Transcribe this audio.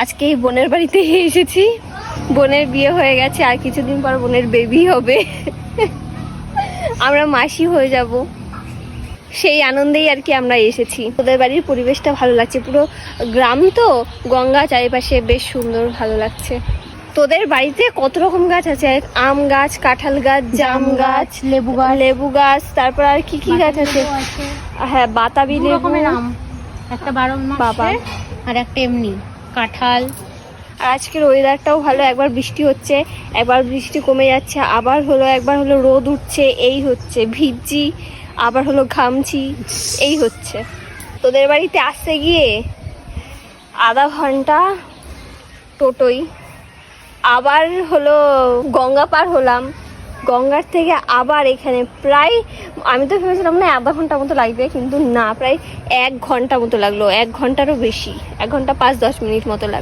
আজকে এই বোনের বাড়িতে এসেছি। বোনের বিয়ে হয়ে গেছে, আর কিছুদিন পর বোনের বেবি হবে। আমরা মাসি হয়ে যাব, সেই আনন্দেই আর কি আমরা এসেছি। তোদের বাড়ির পরিবেশটা ভালো লাগছে, পুরো গ্রাম তো, গঙ্গা চারিপাশে, বেশ সুন্দর, ভালো লাগছে। তোদের বাড়িতে কত রকম গাছ আছে? আম গাছ, কাঁঠাল গাছ, জাম গাছ, লেবু গাছ, তারপর আর কি কি গাছ আছে? হ্যাঁ, বাতাবি লেবু, একটা 12 মাস বাবা, আর একটা এমনি কাঁঠাল। আর আজকের ওয়েদারটাও ভালো, একবার বৃষ্টি হচ্ছে, একবার বৃষ্টি কমে যাচ্ছে, আবার হলো, একবার হলো রোদ উঠছে, এই হচ্ছে, ভিজছি, আবার হলো ঘামছি, এই হচ্ছে। তোদের বাড়িতে আসতে গিয়ে আধা ঘন্টা টোটোই, আবার হলো গঙ্গা পার হলাম, গঙ্গার থেকে আবার এখানে প্রায়, আমি তো ভেবেছিলাম না আধা ঘন্টা মতো লাগবে, কিন্তু না, প্রায় 1 ঘন্টা মতো লাগলো, 1 ঘন্টারও বেশি, 1 ঘন্টা 5-10 মিনিট মতো লাগলো।